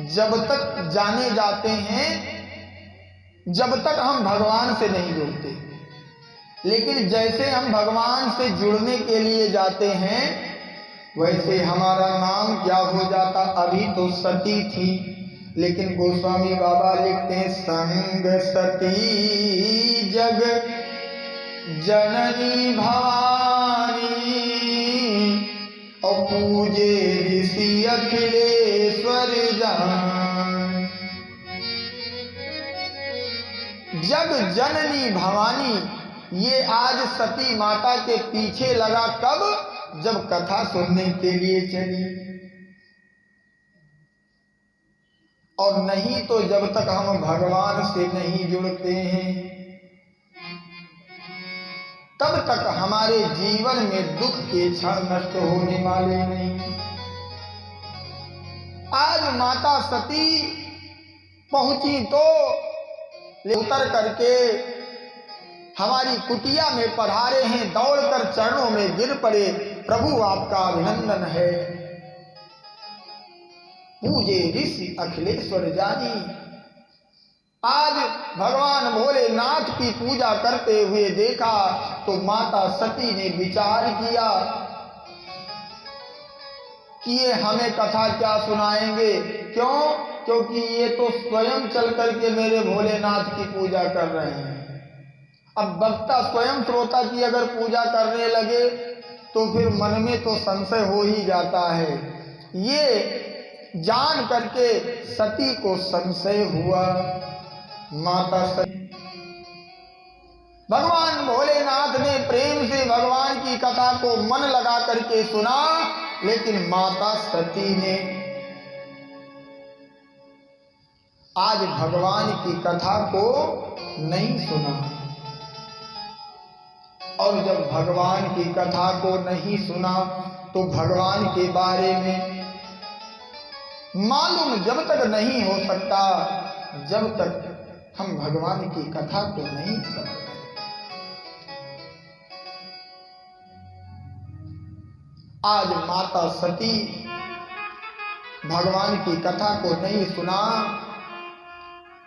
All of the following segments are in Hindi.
जब तक जाने जाते हैं, जब तक हम भगवान से नहीं जुड़ते। लेकिन जैसे हम भगवान से जुड़ने के लिए जाते हैं, वैसे हमारा नाम क्या हो जाता। अभी तो सती थी, लेकिन गोस्वामी बाबा लिखते हैं संग सती जग जननी भवानी और पूजे ऋषि अखिलेश्वर जान। जग जननी भवानी ये आज सती माता के पीछे लगा। कब? जब कथा सुनने के लिए चली। और नहीं तो जब तक हम भगवान से नहीं जुड़ते हैं, तब तक हमारे जीवन में दुख के क्षण नष्ट होने वाले नहीं। आज माता सती पहुंची तो उतर करके हमारी कुटिया में पधारे हैं, दौड़कर चरणों में गिर पड़े। प्रभु आपका अभिनंदन है। पूजे ऋषि अखिलेश्वर जानी। आज भगवान भोलेनाथ की पूजा करते हुए देखा तो माता सती ने विचार किया कि ये हमें कथा क्या सुनाएंगे। क्यों? क्योंकि ये तो स्वयं चल करके मेरे भोलेनाथ की पूजा कर रहे हैं। अब वक्ता स्वयं श्रोता की अगर पूजा करने लगे तो फिर मन में तो संशय हो ही जाता है। ये जान करके सती को संशय हुआ। माता सती भगवान भोलेनाथ ने प्रेम से भगवान की कथा को मन लगा करके सुना, लेकिन माता सती ने आज भगवान की कथा को नहीं सुना। और जब भगवान की कथा को नहीं सुना तो भगवान के बारे में मालूम जब तक नहीं हो सकता जब तक हम भगवान की कथा को नहीं समझते। आज माता सती भगवान की कथा को नहीं सुना।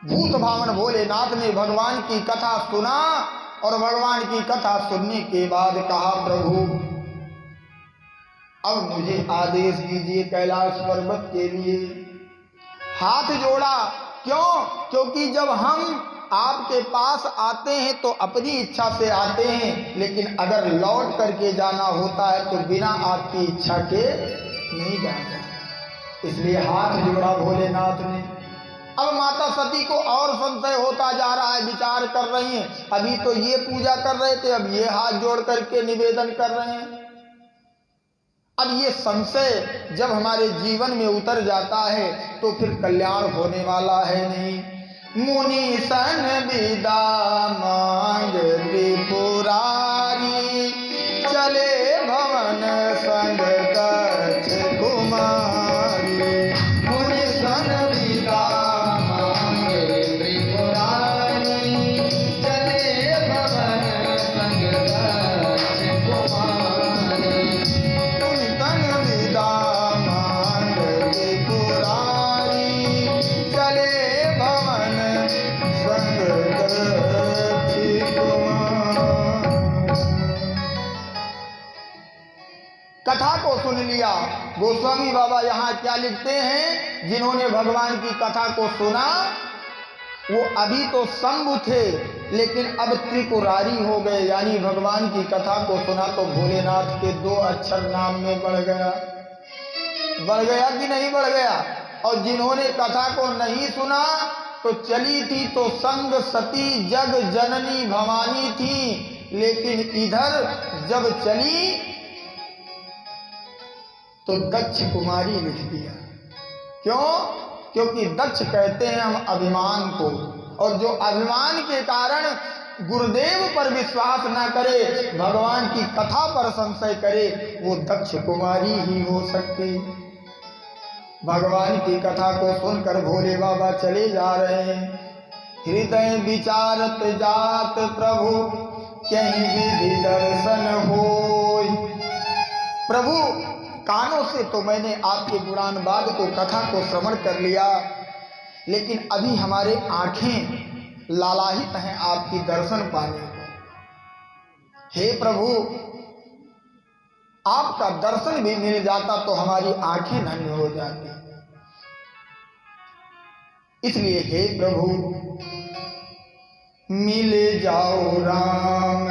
भूत भावन भोलेनाथ ने भगवान की कथा सुना और भगवान की कथा सुनने के बाद कहा, प्रभु अब मुझे आदेश दीजिए कैलाश पर्वत के लिए। हाथ जोड़ा। क्यों? क्योंकि जब हम आपके पास आते हैं तो अपनी इच्छा से आते हैं, लेकिन अगर लौट करके जाना होता है तो बिना आपकी इच्छा के नहीं जा सकते। इसलिए हाथ जोड़ा भोलेनाथ ने। अब माता सती को और संशय होता जा रहा है, विचार कर रही हैं। अभी तो ये पूजा कर रहे थे, अब ये हाथ जोड़ करके निवेदन कर रहे हैं। अब ये संशय जब हमारे जीवन में उतर जाता है तो फिर कल्याण होने वाला है नहीं। मुनि सन विदा मांग त्रिपुरारी, चले भवन संग कछ कुमारी। मुनि सन विदा मांग त्रिपुरारी, चले भवन संग कछ कुमारी। मुनि सन विदा मांग त्रिपुरारी, चले भवन संग कछ कुमारी। कथा को सुन लिया। गोस्वामी बाबा यहाँ क्या लिखते हैं? जिन्होंने भगवान की कथा को सुना वो अभी तो शंभु थे, लेकिन अब त्रिपुरारी हो गए। यानी भगवान की कथा को सुना तो भोलेनाथ के 2 अक्षर नाम में बढ़ गया। बढ़ गया कि नहीं बढ़ गया? और जिन्होंने कथा को नहीं सुना तो चली थी तो संग सती जग जननी भवानी थी, लेकिन इधर जब चली तो दक्ष कुमारी लिख दिया। क्यों? क्योंकि दक्ष कहते हैं हम अभिमान को, और जो अभिमान के कारण गुरुदेव पर विश्वास ना करे, भगवान की कथा पर संशय करे, वो दक्ष कुमारी ही हो सकती। भगवान की कथा को सुनकर भोले बाबा चले जा रहे हैं। हृदय विचारत जात प्रभु, कहीं विधि दर्शन होय। प्रभु कानों से तो मैंने आपके गुणानुवाद को, कथा को श्रवण कर लिया, लेकिन अभी हमारे आंखें लालायित हैं आपकी दर्शन पाने को। हे प्रभु, आपका दर्शन भी मिल जाता तो हमारी आंखें धन्य हो जाती। इसलिए हे प्रभु, मिल जाओ राम